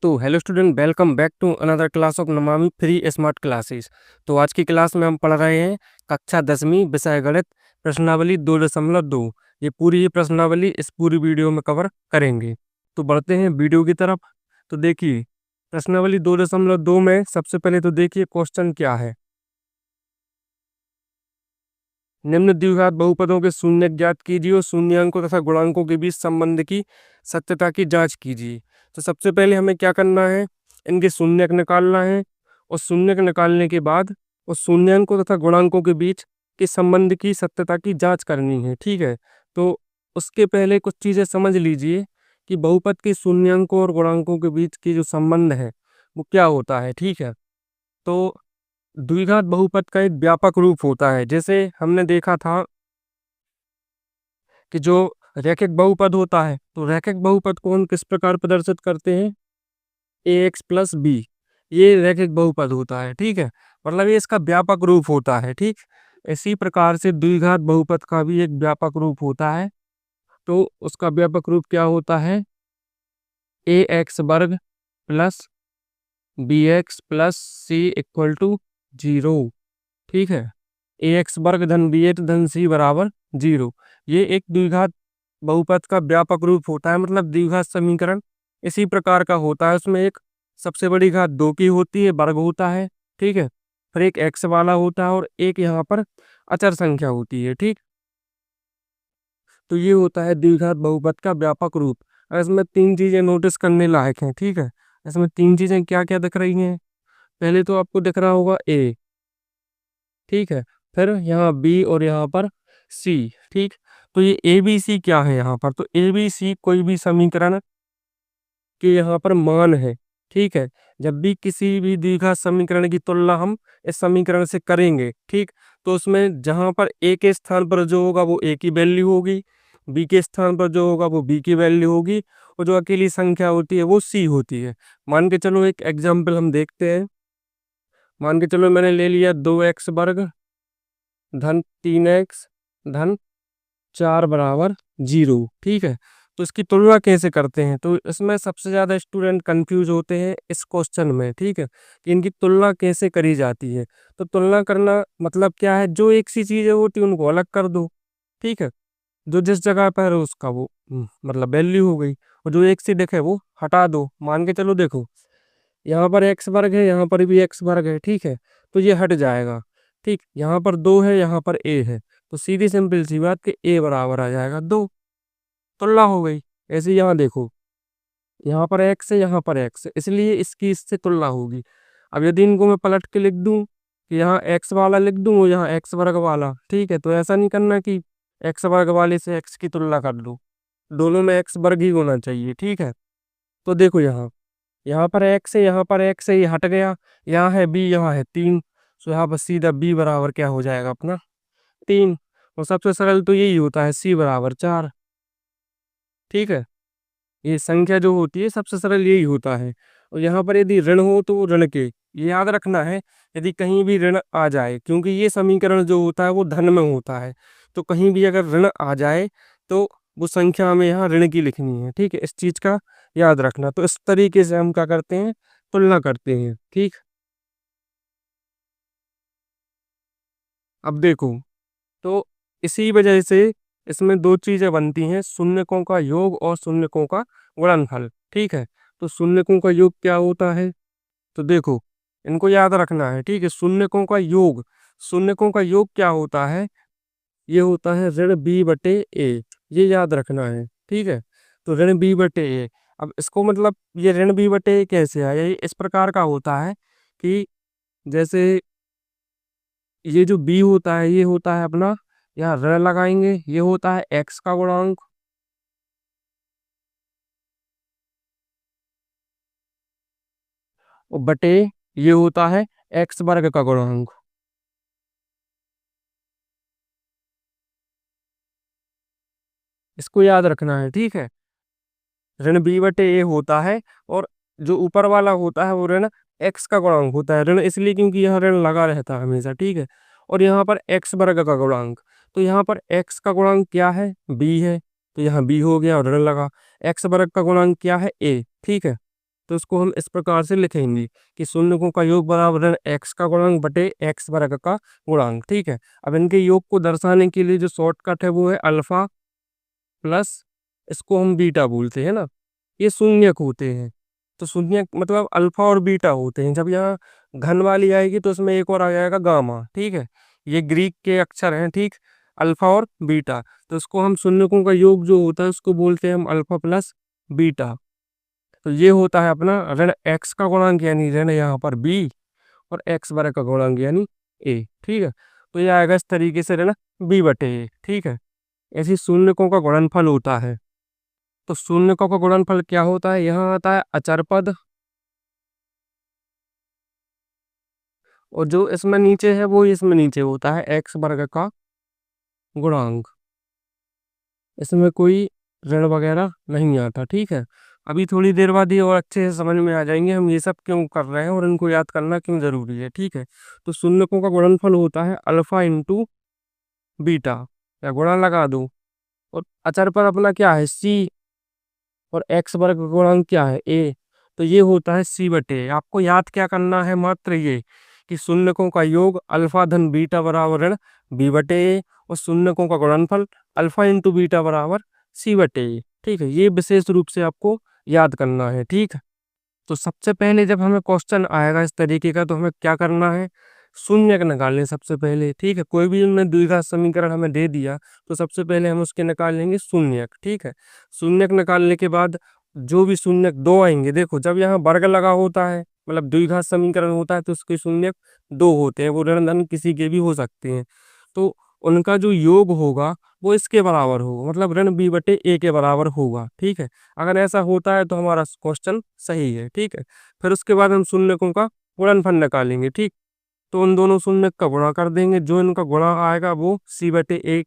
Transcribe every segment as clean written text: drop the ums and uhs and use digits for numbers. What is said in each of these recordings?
तो hello student, welcome back to another class of Namami free smart classes. तो आज की क्लास में हम पढ़ रहे हैं कक्षा 10वीं विषय गणित प्रश्नावली 2.2। ये पूरी प्रश्नावली इस पूरी वीडियो में कवर करेंगे। तो बढ़ते हैं वीडियो की तरफ। तो देखिए प्रश्नावली 2.2 में सबसे पहले तो देखिए क्वेश्चन क्या है। निम्न द्विघात बहुपदों के शून्य ज्ञात कीजिए और शून्यांकों तथा गुणांकों के बीच संबंध की सत्यता की जांच कीजिए। तो सबसे पहले हमें क्या करना है, इनके शून्यक निकालना है और शून्यक निकालने के बाद उस शून्यांकों तथा गुणांकों के बीच के संबंध की सत्यता की जांच करनी है। ठीक है, तो उसके पहले कुछ चीजें समझ लीजिए कि बहुपद के शून्यांकों और गुणांकों के बीच की जो संबंध है वो क्या होता है। ठीक है, तो द्विघात बहुपद का एक व्यापक रूप होता है। जैसे हमने देखा था कि जो रैखिक बहुपद होता है, तो रैखिक बहुपद को हम किस प्रकार प्रदर्शित करते हैं, ax प्लस बी। ये रैखिक बहुपद होता है। ठीक है, मतलब ये इसका व्यापक रूप होता है। ठीक, इसी प्रकार से द्विघात बहुपद का भी एक व्यापक रूप होता है। तो उसका व्यापक रूप क्या होता है, ax वर्ग plus B X plus C equal to 0। ठीक है, ax वर्ग धन बी एक्स धन सी बराबर 0। ये एक द्विघात बहुपद का व्यापक रूप होता है, मतलब द्विघात समीकरण इसी प्रकार का होता है। उसमें एक सबसे बड़ी घात 2 की होती है, वर्ग होता है। ठीक है, फिर एक x वाला होता है और एक यहाँ पर अचर संख्या होती है। ठीक, तो ये होता है द्विघात बहुपद का व्यापक रूप। और इसमें तीन चीजें नोटिस करने लायक हैं। ठीक है, इसमें तीन चीजें क्या क्या दिख रही हैं। पहले तो आपको दिख रहा होगा a, ठीक है, फिर यहाँ बी और यहाँ पर सी। ठीक, तो ये ए बी सी क्या है यहाँ पर, तो ए बी सी कोई भी समीकरण के यहाँ पर मान है। ठीक है, जब भी किसी भी द्विघात समीकरण की तुलना हम इस समीकरण से करेंगे, ठीक, तो उसमें जहाँ पर ए के स्थान पर जो होगा वो ए की वैल्यू होगी, बी के स्थान पर जो होगा वो बी की वैल्यू होगी, और जो अकेली संख्या होती है वो सी होती है। मान के चलो एक एग्जाम्पल हम देखते हैं। मान के चलो मैंने ले लिया 2x वर्ग धन 3x धन 4 बराबर 0। ठीक है, तो इसकी तुलना कैसे करते हैं, तो इसमें सबसे ज्यादा स्टूडेंट कंफ्यूज होते हैं इस क्वेश्चन में। ठीक है, कि इनकी तुलना कैसे करी जाती है। तो तुलना करना मतलब क्या है, जो एक सी चीजें होती है उनको अलग कर दो। ठीक है, जो जिस जगह पर है उसका वो मतलब वैल्यू हो गई, और जो एक सी दिखे वो हटा दो। मान के चलो देखो, यहाँ पर एक्स वर्ग है, यहाँ पर भी एक्स वर्ग है। ठीक है, तो ये हट जाएगा। ठीक, यहाँ पर 2 है, यहाँ पर ए है, तो सीधी सिंपल सी बात कि ए बराबर आ जाएगा 2। तुलना हो गई। ऐसे यहाँ देखो, यहाँ पर एक्स है, यहाँ पर एक्स है, इसलिए इसकी इससे तुलना होगी। अब यदि इनको मैं पलट के लिख दूं कि यहाँ एक्स वाला लिख दूं और यहाँ एक्स वर्ग वाला, ठीक है, तो ऐसा नहीं करना कि एक्स वर्ग वाले से एक्स की तुलना कर दो, दोनों में एक्स वर्ग ही होना चाहिए। ठीक है, तो देखो यहाँ पर एक्स है, यहाँ पर एक्स है, ये हट गया, यहाँ है बी, यहाँ है 3, तो यहाँ पर सीधा बी बराबर क्या हो जाएगा अपना 3। और सबसे सरल तो यही होता है, सी बराबर 4। ठीक है, ये संख्या जो होती है सबसे सरल यही होता है। और यहाँ पर यदि ऋण हो तो ऋण के, ये याद रखना है, यदि कहीं भी ऋण आ जाए, क्योंकि ये समीकरण जो होता है वो धन में होता है, तो कहीं भी अगर ऋण आ जाए तो वो संख्या में यहाँ ऋण की लिखनी है। ठीक है, इस चीज का याद रखना। तो इस तरीके से हम क्या करते हैं, तुलना करते हैं। ठीक, अब देखो, तो इसी वजह से इसमें दो चीजें बनती हैं, शून्यकों का योग और शून्यकों का गुणनफल। ठीक है, तो शून्यकों का योग क्या होता है, तो देखो इनको याद रखना है। ठीक है, शून्यकों का योग, शून्यकों का योग क्या होता है, ये होता है ऋण बी बटे ए, ये याद रखना है। ठीक है, तो ऋण बी बटे ए, अब इसको मतलब ये ऋण बी बटे ए कैसे आया, ये इस प्रकार का होता है कि जैसे ये जो बी होता है ये होता है अपना, यहाँ ऋण लगाएंगे, ये होता है एक्स का गुणांक, और बटे ये होता है एक्स वर्ग का गुणांक। इसको याद रखना है। ठीक है, ऋण बी बटे ए होता है, और जो ऊपर वाला होता है वो ऋण एक्स का गुणांक होता है। ऋण इसलिए क्योंकि यह ऋण लगा रहता है हमेशा। ठीक है, और यहाँ पर एक्स वर्ग का गुणांक, तो यहाँ पर एक्स का गुणांक क्या है, बी है, तो यहाँ बी हो गया और ऋण लगा। एक्स वर्ग का गुणांक क्या है, ए। ठीक है, तो इसको हम इस प्रकार से लिखेंगे कि शून्यकों का योग बराबर ऋण x का गुणांक बटे x वर्ग का गुणांक। ठीक है, अब इनके योग को दर्शाने के लिए जो शॉर्टकट है वो है अल्फा प्लस, इसको हम बीटा बोलते हैं ना, ये शून्यक होते हैं। तो शून्यक मतलब अल्फा और बीटा होते हैं। जब यहाँ घन वाली आएगी तो इसमें एक और आ जाएगा गामा। ठीक है, ये ग्रीक के अक्षर हैं। ठीक, अल्फा और बीटा, तो इसको हम शून्यकों का योग जो होता है उसको बोलते हैं हम अल्फा प्लस बीटा। तो ये होता है अपना ऋण x का गुणांक यानी ऋण यहाँ पर b, और x वर्ग का गुणांक यानी a। ठीक है, तो ये आएगा इस तरीके से ऋण b बटे a। ठीक है, ऐसी शून्यकों का गुणनफल होता है। तो शून्यकों का गुणनफल क्या होता है, यहाँ आता है अचर पद, और जो इसमें नीचे है वो इसमें नीचे होता है x वर्ग का गुणांक। इसमें कोई ऋण वगैरह नहीं आता। ठीक है, अभी थोड़ी देर बाद ये और अच्छे से समझ में आ जाएंगे हम ये सब क्यों कर रहे हैं और इनको याद करना क्यों जरूरी है। ठीक है, तो शून्यकों का गुणनफल होता है अल्फा इंटू बीटा, या गुणा लगा दो, और अचर पर अपना क्या है c, और x वर्ग का गुणांक क्या है a, तो ये होता है c बटे। आपको याद क्या करना है, मात्र ये कि शून्यकों का योग अल्फा धन बीटा बराबर ऋण b बटे a, और शून्यकों का गुणनफल अल्फा इंटू बीटा बराबर c बटे a। ठीक है, ये विशेष रूप से आपको याद करना है। ठीक है, तो सबसे पहले जब हमें क्वेश्चन आएगा इस तरीके का तो हमें क्या करना है, शून्यक निकालने सबसे पहले। ठीक है, कोई भी उन्होंने द्विघात समीकरण हमें दे दिया तो सबसे पहले हम उसके निकाल लेंगे शून्यक। ठीक है, शून्यक निकालने के बाद जो भी शून्यक दो आएंगे, देखो जब यहाँ वर्ग लगा होता है मतलब द्विघात समीकरण होता है तो उसके शून्यक दो होते हैं, वो ऋण धन किसी के भी हो सकते हैं। तो उनका जो योग होगा वो इसके बराबर होगा, मतलब ऋण b बटे a के बराबर होगा। ठीक है, अगर ऐसा होता है तो हमारा क्वेश्चन सही है। ठीक है, फिर उसके बाद हम शून्यकों का गुणनफल निकालेंगे। ठीक, तो उन दोनों शून्यक का गुणा कर देंगे, जो इनका गुणा आएगा वो c बटे a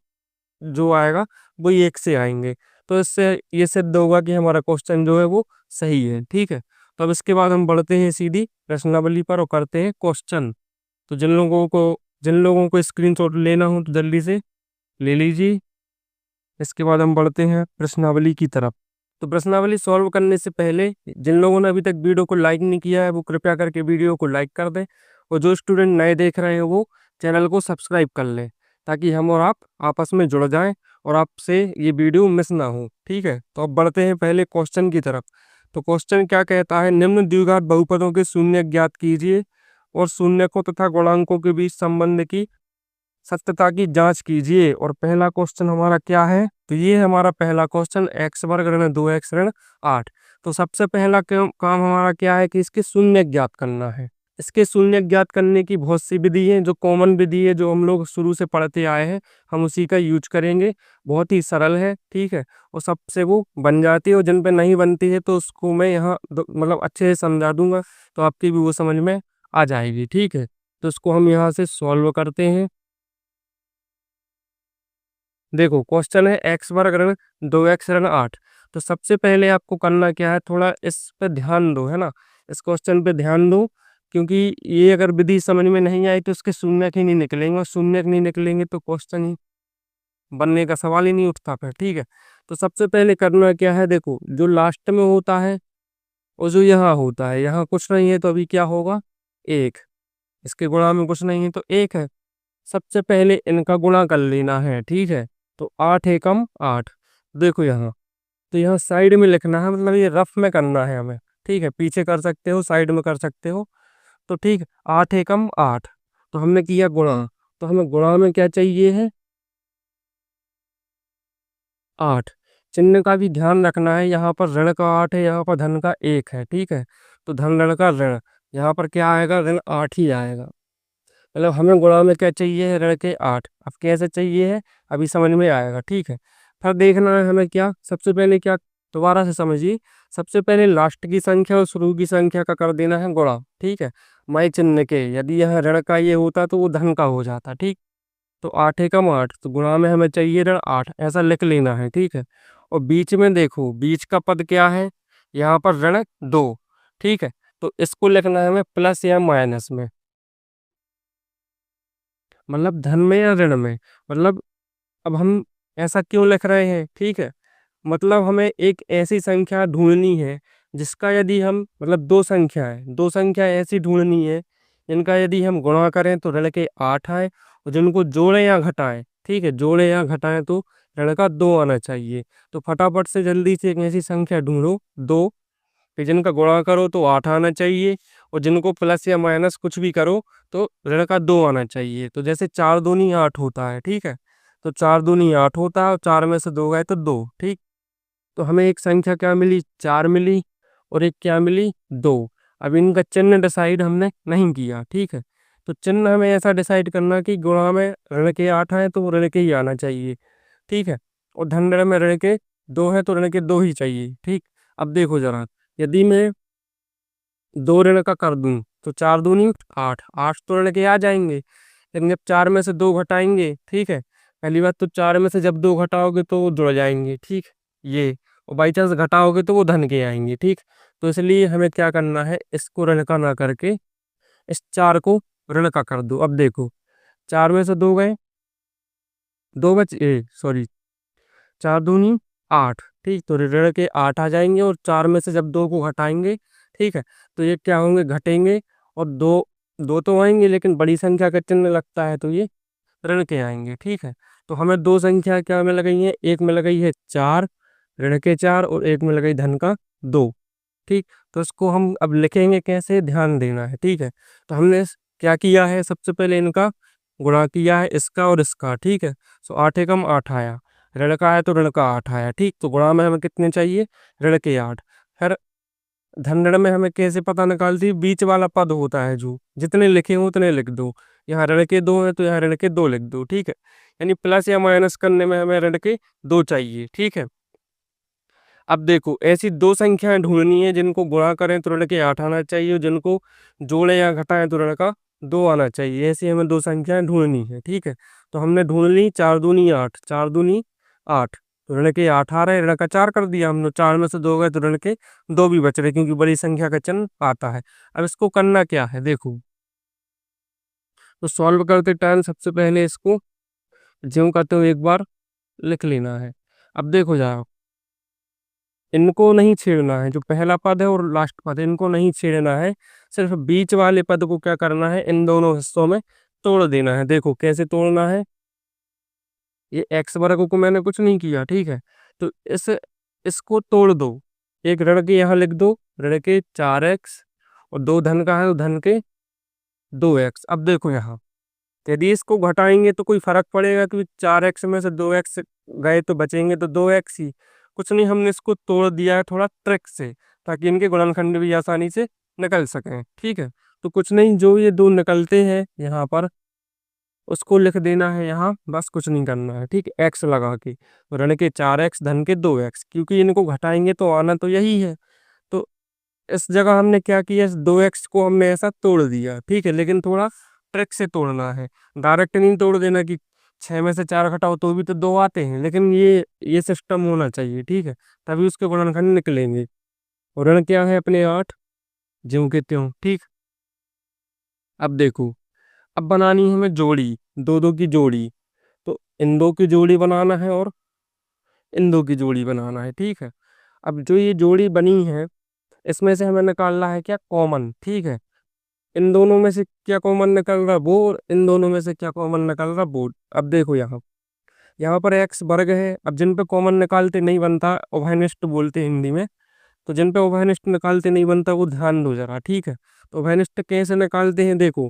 जो आएगा वो ये एक से आएंगे। तो इससे ये सिद्ध होगा कि हमारा क्वेश्चन जो है वो सही है। ठीक है, तो अब इसके बाद हम बढ़ते हैं सीधी प्रश्नावली पर और करते हैं क्वेश्चन। तो जिन लोगों को स्क्रीनशॉट लेना हो तो जल्दी से ले लीजिए। इसके बाद हम बढ़ते हैं प्रश्नावली की तरफ। तो प्रश्नावली सॉल्व करने से पहले जिन लोगों ने अभी तक वीडियो को लाइक नहीं किया है वो कृपया करके वीडियो को लाइक कर दें, और जो स्टूडेंट नए देख रहे हैं वो चैनल को सब्सक्राइब कर लें, ताकि हम और आप आपस में जुड़ जाएं और आपसे ये वीडियो मिस ना हो। ठीक है, तो अब बढ़ते हैं पहले क्वेश्चन की तरफ। तो क्वेश्चन क्या कहता है, निम्न द्विघात बहुपदों के शून्यक ज्ञात कीजिए और शून्यकों तथा गुणांकों के बीच संबंध की सत्यता की जांच कीजिए। और पहला क्वेश्चन हमारा क्या है, तो ये है हमारा पहला क्वेश्चन, x वर्ग ऋण 2x ऋण 8। तो सबसे पहला काम हमारा क्या है कि इसके शून्यक ज्ञात करना है। इसके शून्यक ज्ञात करने की बहुत सी विधि है, जो कॉमन विधि है जो हम लोग शुरू से पढ़ते आए हैं, हम उसी का यूज करेंगे। बहुत ही सरल है। ठीक है, और सबसे वो बन जाती है, और जिन पे नहीं बनती है तो उसको मैं यहाँ मतलब अच्छे से समझा दूंगा, तो आपकी भी वो समझ में आ जाएगी। ठीक है, तो इसको हम यहाँ से सॉल्व करते हैं। देखो क्वेश्चन है x वर्ग ऋण 2x ऋण 8। तो सबसे पहले आपको करना क्या है, थोड़ा इस पे ध्यान दो, है ना, इस क्वेश्चन पे ध्यान दो, क्योंकि ये अगर विधि समझ में नहीं आई तो उसके शून्यक ही नहीं निकलेंगे, और शून्यक नहीं निकलेंगे तो क्वेश्चन ही बनने का सवाल ही नहीं उठता फिर। ठीक है, तो सबसे पहले करना क्या है, देखो जो लास्ट में होता है और जो यहाँ होता है, यहाँ कुछ नहीं है तो अभी क्या होगा, एक, इसके गुणा में कुछ नहीं है तो एक है। सबसे पहले इनका गुणा कर लेना है। ठीक है, तो 8 एकम 8, देखो यहाँ, तो यहाँ साइड में लिखना है, मतलब ये रफ में करना है हमें। ठीक है, पीछे कर सकते हो, साइड में कर सकते हो। तो ठीक, 8 एकम 8, तो हमने किया गुणा, तो हमें गुणा में क्या चाहिए है, 8। चिन्ह का भी ध्यान रखना है, यहाँ पर ऋण का 8 है, यहाँ पर धन का 1 है। ठीक है, तो धन ऋण का ऋण, यहाँ पर क्या आएगा, ऋण 8 ही आएगा। मतलब हमें गुणा में क्या चाहिए है, ऋण के 8। अब कैसे चाहिए है अभी समझ में आएगा। ठीक है, फिर देखना है हमें क्या, सबसे पहले क्या, दोबारा से समझिए, सबसे पहले लास्ट की संख्या और शुरू की संख्या का कर देना है गुणा। ठीक है, मय चिन्ह के, यदि यह ऋण का ये होता तो वो धन का हो जाता। ठीक, तो 8 एकम 8, तो गुणा में हमें चाहिए ऋण 8, ऐसा लिख लेना है। ठीक है, और बीच में देखो बीच का पद क्या है, यहाँ पर ऋण 2। ठीक है, तो इसको लिखना है हमें प्लस या माइनस में, मतलब धन में या ऋण में। मतलब अब हम ऐसा क्यों लिख रहे हैं, ठीक है, मतलब हमें एक ऐसी संख्या ढूंढनी है जिसका यदि हम मतलब दो संख्या ऐसी ढूंढनी है जिनका यदि हम गुणा करें तो ऋण के 8 आए, और जिनको जोड़े या घटाएं, ठीक है, जोड़े या घटाएं तो ऋण का 2 आना चाहिए। तो फटाफट से जल्दी से एक ऐसी संख्या ढूंढो 2, फिर जिनका गुणा करो तो 8 आना चाहिए, और जिनको प्लस या माइनस कुछ भी करो तो ऋण का 2 आना चाहिए। तो जैसे 4 दूनी 8 होता है, ठीक है, तो 4 दूनी 8 होता है, और 4 में से 2 गए तो 2, ठीक। तो हमें एक संख्या क्या मिली, 4 मिली, और एक क्या मिली, 2। अब इनका चिन्ह डिसाइड हमने नहीं किया, ठीक है। तो चिन्ह हमें ऐसा डिसाइड करना कि गुणा में ऋण के 8 आए तो ऋण के ही आना चाहिए, ठीक है, और धन ऋण में ऋण के 2 है तो ऋण के 2 ही चाहिए, ठीक। अब देखो जरा, यदि मैं 2 ऋण का कर दूं तो 4 दूनी 8, 8 तो ऋण के आ जाएंगे, लेकिन जब 4 में से 2 घटाएंगे, ठीक है, पहली बात तो 4 में से जब 2 घटाओगे तो वो जुड़ जाएंगे, ठीक, ये, और बाई चांस घटाओगे तो वो धन के आएंगे, ठीक। तो इसलिए हमें क्या करना है, इसको ऋण का ना करके इस 4 को ऋण का कर दो। अब देखो, 4 में से 2 गए, 2 बचे, सॉरी, 4 दूनी 8, ठीक, तो ऋण के 8 आ जाएंगे, और 4 में से जब 2 को घटाएंगे, ठीक है, तो ये क्या होंगे, घटेंगे, और 2 2 तो आएंगे, लेकिन बड़ी संख्या का चिन्ह लगता है तो ये ऋण के आएंगे, ठीक है। तो हमें दो संख्या क्या में लगाई है, एक में लगाई है 4, ऋण के 4, और एक में लगाई धन का 2, ठीक। तो इसको हम अब लिखेंगे कैसे, ध्यान देना है, ठीक है। तो हमने क्या किया है, सबसे पहले इनका गुणा किया है, इसका और इसका, ठीक है। तो 8 एकम 8 आया, ऋण का है तो ऋण का 8 आया, ठीक। तो गुणा में हमें कितने चाहिए, ऋण के 8। फिर धन ऋण में हमें कैसे पता निकालती, बीच वाला पद होता है जो, जितने लिखे हो उतने लिख दो। यहाँ ऋण के 2 है तो यहाँ ऋण के 2 लिख दो, ठीक है। यानी प्लस या माइनस करने में हमें ऋण के 2 चाहिए, ठीक है। अब देखो, ऐसी दो संख्याएं ढूंढनी है जिनको गुणा करें तो ऋण के 8 आना चाहिए, और जिनको जोड़े या घटाएं तो ऋण का 2 आना चाहिए। ऐसी हमें दो संख्याएं ढूंढनी है, ठीक है। तो हमने ढूंढ ली, 4 दूनी 8, 4 दूनी 8, तो ऋण के 8 आ रहे, ऋण का 4 कर दिया हमने, 4 में से 2 गए तो ऋण के 2 भी बच रहे, क्योंकि बड़ी संख्या का चिन्ह आता है। अब इसको करना क्या है, देखो, तो सॉल्व करते टाइम सबसे पहले इसको ज्यों का त्यों एक बार लिख लेना है। अब देखो जरा, इनको नहीं छेड़ना है, जो पहला पद है और लास्ट पद है इनको नहीं छेड़ना है, सिर्फ बीच वाले पद को क्या करना है, इन दोनों हिस्सों में तोड़ देना है। देखो कैसे तोड़ना है, ये एक्स वर्ग को मैंने कुछ नहीं किया, ठीक है। तो इसको तोड़ दो, एक ऋण के यहाँ लिख दो, ऋण के 4x, और 2 धन का है तो धन के 2x। अब देखो यहाँ, यदि इसको घटाएंगे तो कोई फर्क पड़ेगा, क्योंकि 4x में से 2x गए तो बचेंगे तो 2x ही। कुछ नहीं, हमने इसको तोड़ दिया है थोड़ा ट्रिक से, ताकि इनके गुणनखंड भी आसानी से निकल सकें, ठीक है। तो कुछ नहीं, जो ये दो निकलते हैं यहाँ पर उसको लिख देना है यहाँ, बस कुछ नहीं करना है, ठीक है, एक्स लगा के, ऋण के 4x धन के 2x, क्योंकि इनको घटाएंगे तो आना तो यही है। तो इस जगह हमने क्या किया, इस 2x को हमने ऐसा तोड़ दिया, ठीक है, लेकिन थोड़ा ट्रिक से तोड़ना है, डायरेक्ट नहीं तोड़ देना कि 6 में से 4 घटाओ तो भी तो 2 आते हैं, लेकिन ये सिस्टम होना चाहिए, ठीक है, तभी उसके गुणनखंड निकलेंगे। और ऋण क्या है अपने 8, ज्यों के त्यों, ठीक। अब देखो, अब बनानी है हमें जोड़ी, दो दो की जोड़ी, तो इन दो की जोड़ी बनाना है और इन दो की जोड़ी बनाना है, ठीक है। अब जो ये जोड़ी बनी है, इसमें से हमें निकालना है क्या, कॉमन, ठीक है। इन दोनों में से क्या कॉमन निकल रहा, वो, और इन दोनों में से क्या कॉमन निकल रहा, वो। अब देखो यहाँ, यहाँ पर एक्स वर्ग है, अब जिन पे कॉमन निकालते नहीं बनता उभयनिष्ठ बोलते हैं हिंदी में, तो जिन पे उभयनिष्ठ निकालते नहीं बनता वो ध्यान दो जरा, ठीक है। तो उभयनिष्ठ कैसे निकालते हैं, देखो,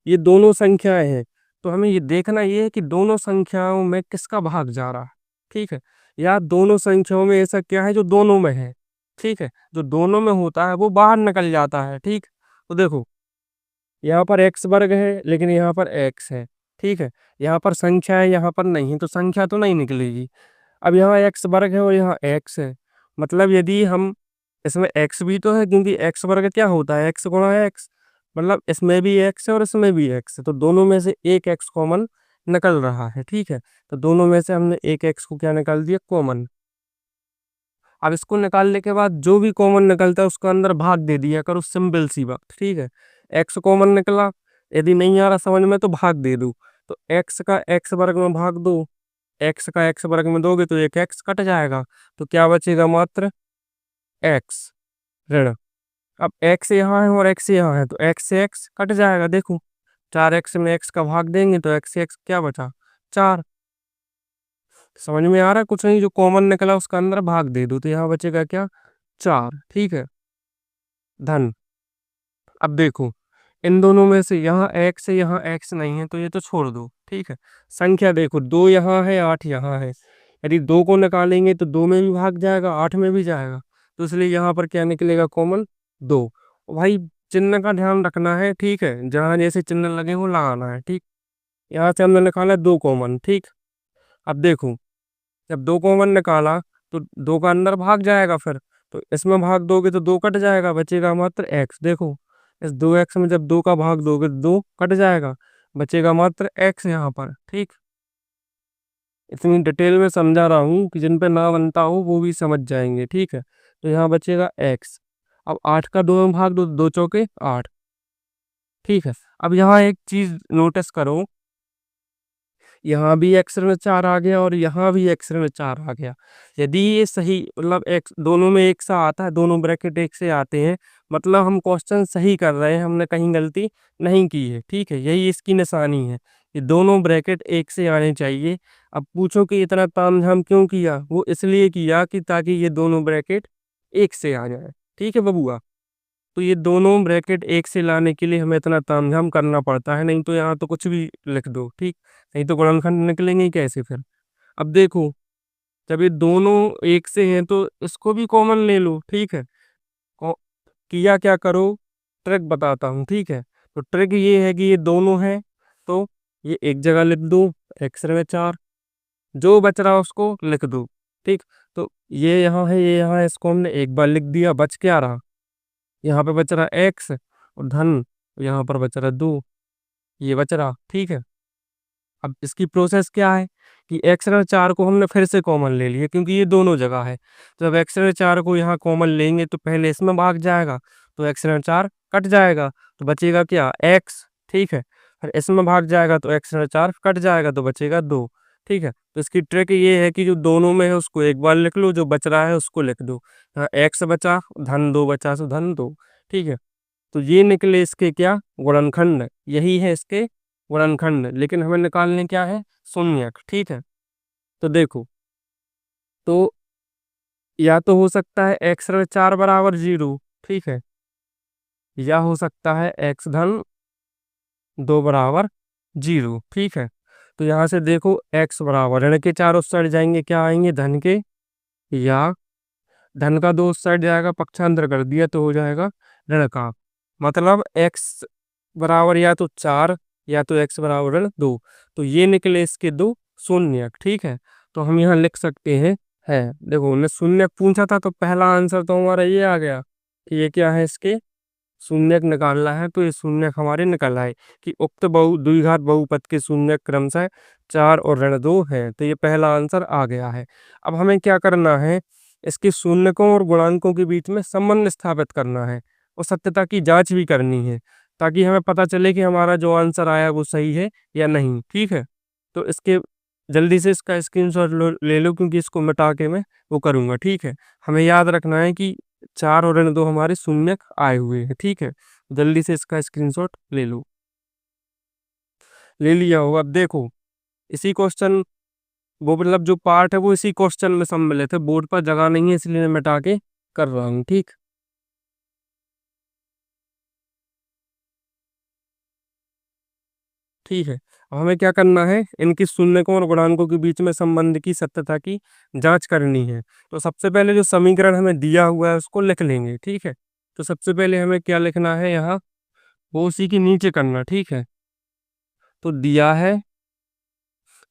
ये दोनों संख्याएं हैं, तो हमें ये देखना ये है कि दोनों संख्याओं में किसका भाग जा रहा है, ठीक है, या दोनों संख्याओं में ऐसा क्या है जो दोनों में है, ठीक है। जो दोनों में होता है वो बाहर निकल जाता है, ठीक। तो देखो, यहाँ पर एक्स वर्ग है लेकिन यहाँ पर एक्स है, ठीक है, यहाँ पर संख्या है यहाँ पर नहीं, तो संख्या तो नहीं निकलेगी। अब यहाँ एक्स वर्ग है और यहाँ एक्स है, मतलब यदि हम, इसमें एक्स भी तो है, क्योंकि एक्स वर्ग क्या होता है, एक्स गुणा एक्स, मतलब इसमें भी एक्स है और इसमें भी एक्स है, तो दोनों में से एक एक्स कॉमन निकल रहा है, ठीक है। तो दोनों में से हमने एक एक्स को क्या निकाल दिया, कॉमन। अब इसको निकालने के बाद जो भी कॉमन निकलता है उसका अंदर भाग दे दिया करो, सिंपल सी बात, ठीक है। एक्स कॉमन निकला, यदि नहीं आ रहा समझ में तो भाग दे दो, तो एक्स का एक्स वर्ग में भाग दो, एक्स का एक्स वर्ग में दोगे तो एक एक्स कट जाएगा, तो क्या बचेगा, मात्र एक्स। ऋण। अब x यहाँ है और x यहाँ है, तो x से x कट जाएगा। देखो 4x में x का भाग देंगे तो x से x क्या बचा, 4। समझ में आ रहा है? कुछ नहीं, जो कॉमन निकला उसका अंदर भाग दे दो, तो यहाँ बचेगा क्या, 4। ठीक है, धन। अब देखो इन दोनों में से यहाँ x है, यहाँ x नहीं है, तो ये तो छोड़ दो। ठीक है, संख्या देखो 2 यहाँ है, 8 यहाँ है। यदि 2 को निकालेंगे तो 2 में भी भाग जाएगा, 8 में भी जाएगा, तो इसलिए यहाँ पर क्या निकलेगा, कॉमन 2। भाई चिन्ह का ध्यान रखना है। ठीक है, जहाँ जैसे चिन्ह लगे वो लगाना है। ठीक, यहाँ से हमने निकाला 2 कॉमन। ठीक, अब देखो जब 2 कॉमन निकाला तो 2 का अंदर भाग जाएगा, फिर तो इसमें भाग दोगे तो 2 कट जाएगा, बचेगा मात्र x। देखो इस 2x में जब 2 का भाग दोगे तो 2 कट जाएगा, बचेगा मात्र x यहाँ पर। ठीक, इतनी डिटेल में समझा रहा हूँ कि जिन पे ना बनता हो वो भी समझ जाएंगे। ठीक है, तो यहाँ बचेगा x। अब 8 का 2 में भाग दो, 2 चौके 8। ठीक है, अब यहाँ एक चीज नोटिस करो, यहाँ भी x ऋण 4 आ गया और यहाँ भी x ऋण 4 आ गया। यदि ये सही, मतलब x दोनों में एक सा आता है, दोनों ब्रैकेट एक से आते हैं, मतलब हम क्वेश्चन सही कर रहे हैं, हमने कहीं गलती नहीं की है। ठीक है, यही इसकी निशानी है कि दोनों ब्रैकेट एक से आने चाहिए। अब पूछो कि इतना तामझाम क्यों किया, वो इसलिए किया कि ताकि ये दोनों ब्रैकेट एक से आ जाए। ठीक है बबुआ, तो ये दोनों ब्रैकेट एक से लाने के लिए हमें इतना तामझाम करना पड़ता है, नहीं तो यहाँ तो कुछ भी लिख दो। ठीक, नहीं तो गुणनखंड निकलेंगे ही कैसे फिर। अब देखो जब ये दोनों एक से हैं तो इसको भी कॉमन ले लो। ठीक है, कौ- किया क्या करो, ट्रिक बताता हूँ। ठीक है, तो ट्रिक ये है कि ये दोनों हैं तो ये एक जगह लिख दो, एक्स रे में 4, जो बच रहा उसको लिख दो। ठीक, तो ये यहाँ है, ये यहाँ है, इसको हमने एक बार लिख दिया, बच क्या रहा, यहाँ पे बच रहा एक्स और धन, यहाँ पर बच रहा 2, ये बच रहा। ठीक है, अब इसकी प्रोसेस क्या है कि एक्स ऋण 4 को हमने फिर से कॉमन ले लिया, क्योंकि ये दोनों जगह है। तो जब एक्स ऋण 4 को यहाँ कॉमन लेंगे तो पहले इसमें भाग जाएगा, तो एक्स ऋण 4 कट जाएगा, तो बचेगा क्या, एक्स। ठीक है, फिर इसमें भाग जाएगा तो एक्स ऋण 4 कट जाएगा, तो बचेगा 2। ठीक है, तो इसकी ट्रिक ये है कि जो दोनों में है उसको एक बार लिख लो, जो बच रहा है उसको लिख दो। एक्स बचा, धन 2 बचा, सो धन 2। ठीक है, तो ये निकले इसके क्या, गुणनखंड, यही है इसके गुणनखंड। लेकिन हमें निकालने क्या है, शून्यक। ठीक है, तो देखो, तो या तो हो सकता है एक्स ऋण 4 बराबर 0। ठीक है, या हो सकता है एक्स धन 2 बराबर 0। ठीक है, तो यहाँ से देखो एक्स बराबर ऋण के 4 उस साइड जाएंगे, क्या आएंगे, धन के, या धन का 2 उस साइड जाएगा, पक्षांतर कर दिया तो हो जाएगा ऋण का। मतलब x बराबर या तो 4 या तो x बराबर ऋण 2, तो ये निकले इसके दो शून्यक। ठीक है, तो हम यहाँ लिख सकते हैं, है देखो उन्हें शून्यक पूछा था तो पहला आंसर तो हमारा ये आ गया कि ये क्या है, इसके शून्यक निकालना है, तो ये शून्यक हमारे निकल आए कि उक्त द्विघात बहुपद के शून्यक क्रमशः 4 और ऋण 2 है। तो ये पहला आंसर आ गया है। अब हमें क्या करना है, इसके शून्यकों और गुणांकों के बीच में संबंध स्थापित करना है और सत्यता की जांच भी करनी है, ताकि हमें पता चले कि हमारा जो आंसर आया वो सही है या नहीं। ठीक है, तो इसके जल्दी से इसका स्क्रीनशॉट ले लो, क्योंकि इसको मिटा के मैं वो करूंगा। ठीक है, हमें याद रखना है कि 4 और ऋण 2 हमारे शून्यक आए हुए हैं। ठीक है, जल्दी से इसका स्क्रीनशॉट ले लो। ले लिया होगा। अब देखो इसी क्वेश्चन, वो मतलब जो पार्ट है वो इसी क्वेश्चन में सम्मिलित है, बोर्ड पर जगह नहीं है इसलिए मैं मिटा के कर रहा हूँ। ठीक, ठीक है, अब हमें क्या करना है, इनकी शून्यकों और गुणांकों के बीच में संबंध की सत्यता की जांच करनी है। तो सबसे पहले जो समीकरण हमें दिया हुआ है उसको लिख लेंगे। ठीक है, तो सबसे पहले हमें क्या लिखना है यहाँ, वो उसी के नीचे करना। ठीक है, तो दिया है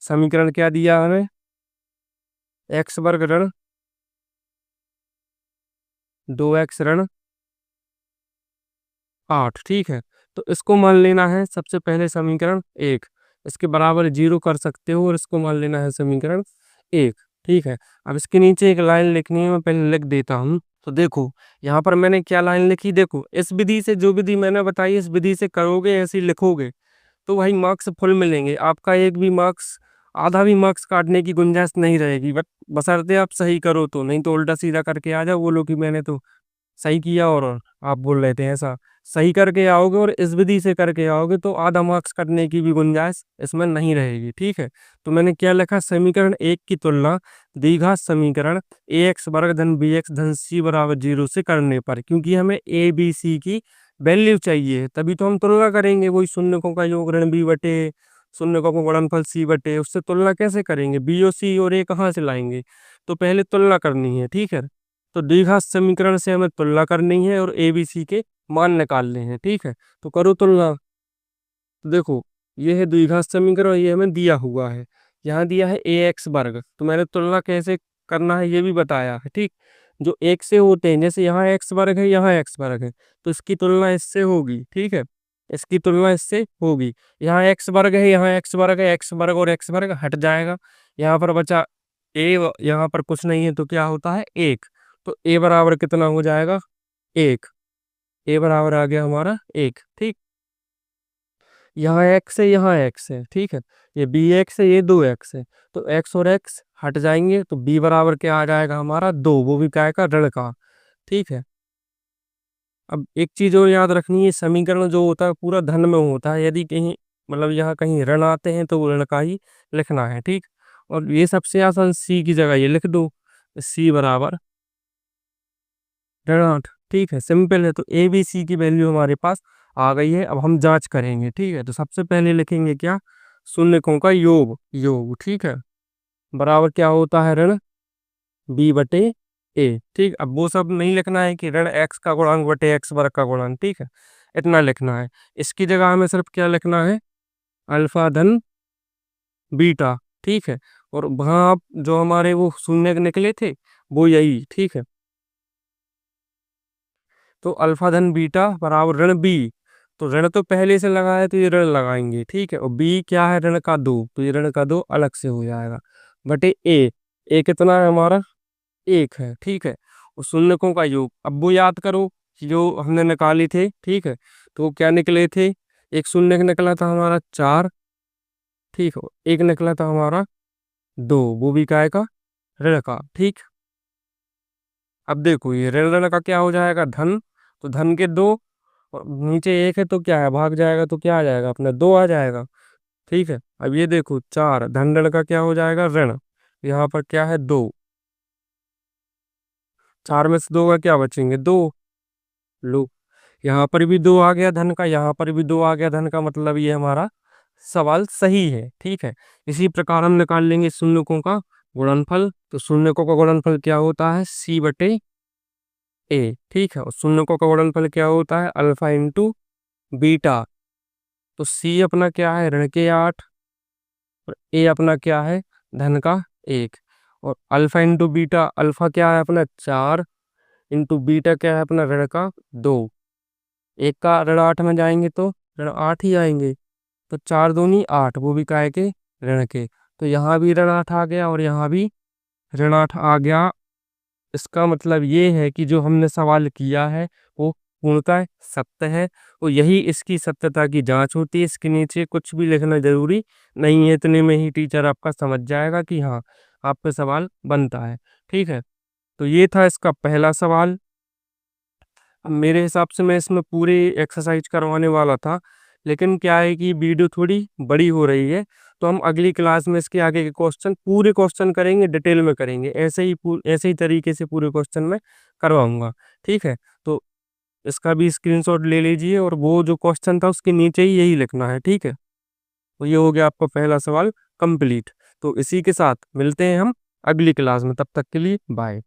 समीकरण, क्या दिया हमें, एक्स वर्ग ऋण 2x ऋण 8। ठीक है, तो इसको मान लेना है सबसे पहले समीकरण 1, इसके बराबर 0 कर सकते हो और इसको मान लेना है समीकरण 1। ठीक है, अब इसके नीचे एक लाइन लिखनी है, मैं पहले लिख देता हूँ। तो देखो यहाँ पर मैंने क्या लाइन लिखी, देखो इस विधि से, जो विधि मैंने बताई इस विधि से करोगे, ऐसे ही लिखोगे तो भाई मार्क्स फुल मिलेंगे, आपका एक भी मार्क्स, आधा भी मार्क्स काटने की गुंजाइश नहीं रहेगी। बट बशर्ते आप सही करो तो, नहीं तो उल्टा सीधा करके आ जाओ, बोलो कि मैंने तो सही किया और आप बोल रहे थे ऐसा। सही करके आओगे और इस विधि से करके आओगे तो आधा मार्क्स कटने की भी गुंजाइश इसमें नहीं रहेगी, ठीक है। तो मैंने क्या लिखा, समीकरण 1 की तुलना द्विघात समीकरण ax वर्ग धन bx धन c बराबर 0 से करने पर, क्योंकि हमें a b c की वैल्यू चाहिए, तभी तो हम तुलना करेंगे। वही शून्यकों का योग ऋण b बटे शून्यकों का गुणनफल c बटे, उससे तुलना कैसे करेंगे, b और c और a कहाँ से लाएंगे, तो पहले तुलना करनी है, ठीक है। तो द्विघात समीकरण से हमें तुलना करनी है और ए बी सी के मान निकालने हैं, ठीक है। तो करो तुलना। तो देखो, ये है द्विघात समीकरण, ये हमें दिया हुआ है, यहाँ दिया है ए एक्स वर्ग, तो मैंने तुलना कैसे करना है ये भी बताया है, ठीक। जो एक से होते हैं, जैसे यहाँ एक्स वर्ग है, यहाँ एक्स वर्ग है, तो इसकी तुलना इससे होगी, ठीक है। इसकी तुलना इससे होगी। यहाँ एक्स वर्ग है, यहाँ एक्स वर्ग है, एक्स वर्ग और एक्स वर्ग हट जाएगा, यहाँ पर बचा ए, यहाँ पर कुछ नहीं है तो क्या होता है, एक। तो ए बराबर कितना हो जाएगा, एक। ए बराबर आ गया हमारा एक, ठीक। यहाँ एक्स है, यहाँ एक्स है, ठीक है। ये बी एक्स है, ये दो एक्स है, तो एक्स और एक्स हट जाएंगे, तो बी बराबर क्या आ जाएगा हमारा, दो, वो भी क्या का, ऋण का, ठीक है। अब एक चीज और याद रखनी है, समीकरण जो होता है पूरा धन में होता है, यदि कहीं मतलब यहाँ कहीं ऋण आते हैं तो वो ऋण का ही लिखना है, ठीक। और ये सबसे आसान, सी की जगह ये लिख दो, सी बराबर ऋण 8, ठीक है, सिंपल है। तो ए बी सी की वैल्यू हमारे पास आ गई है, अब हम जांच करेंगे, ठीक है। तो सबसे पहले लिखेंगे क्या, शून्यकों का योग, योग, ठीक है, बराबर क्या होता है, ऋण बी बटे ए, ठीक। अब वो सब नहीं लिखना है कि ऋण एक्स का गुणांक बटे एक्स वर्ग का गुणांक, ठीक है, इतना लिखना है। इसकी जगह हमें सिर्फ क्या लिखना है, अल्फा धन बीटा, ठीक है। और वहां आप जो हमारे वो शून्य निकले थे वो यही, ठीक है। तो अल्फा धन बीटा बराबर ऋण बी, तो ऋण तो पहले से लगा है तो ये ऋण लगाएंगे, ठीक है। और बी क्या है, ऋण का दो, तो ये ऋण का दो अलग से हो जाएगा, बटे ए कितना है हमारा, एक है, ठीक है। और शून्यकों का योग, अब वो याद करो कि जो हमने निकाले थे, ठीक है। तो वो क्या निकले थे, एक शून्य निकला था हमारा 4, ठीक है, एक निकला था हमारा 2, वो भी काय का, ऋण का, ठीक। अब देखो ये ऋण ऋण का क्या हो जाएगा, धन, तो धन के दो, और नीचे एक है तो क्या है, भाग जाएगा तो क्या आ जाएगा अपना, दो आ जाएगा, ठीक है। अब ये देखो 4, धन ऋण का क्या हो जाएगा, ऋण, यहाँ पर क्या है, दो, 4 में से दो का क्या बचेंगे, दो, लो, यहाँ पर भी दो आ गया धन का, यहाँ पर भी दो आ गया धन का, मतलब ये हमारा सवाल सही है, ठीक है। इसी प्रकार हम निकाल लेंगे शून्यकों का गुणनफल, तो शून्यकों का गुणनफल क्या होता है, सी बटे ए, ठीक है। और शून्यकों का गुणनफल क्या होता है, अल्फा इंटू बीटा, तो सी अपना क्या है, ऋण के 8, और ए अपना क्या है, धन का 1। और अल्फा इंटू बीटा, अल्फा क्या है अपना 4, इंटू बीटा क्या है अपना ऋण का 2, एक का ऋण 8 में जाएंगे तो ऋण 8 ही आएंगे, तो 4 दूनी 8, वो भी काय के, ऋण के। तो यहाँ भी ऋण 8 आ गया और यहाँ भी ऋण 8 आ गया। इसका मतलब ये है कि जो हमने सवाल किया है वो पूर्णतः सत्य है, और यही इसकी सत्यता की जांच होती है। इसके नीचे कुछ भी लिखना जरूरी नहीं है, इतने में ही टीचर आपका समझ जाएगा कि हाँ, आप पे सवाल बनता है, ठीक है। तो ये था इसका पहला सवाल। अब मेरे हिसाब से मैं इसमें पूरे एक्सरसाइज करवाने वाला था, लेकिन क्या है कि वीडियो थोड़ी बड़ी हो रही है, तो हम अगली क्लास में इसके आगे के क्वेश्चन, पूरे क्वेश्चन करेंगे, डिटेल में करेंगे, ऐसे ही तरीके से पूरे क्वेश्चन में करवाऊंगा, ठीक है। तो इसका भी स्क्रीनशॉट ले लीजिए, और वो जो क्वेश्चन था उसके नीचे ही यही लिखना है, ठीक है। तो ये हो गया आपका पहला सवाल कंप्लीट। तो इसी के साथ मिलते हैं हम अगली क्लास में, तब तक के लिए बाय।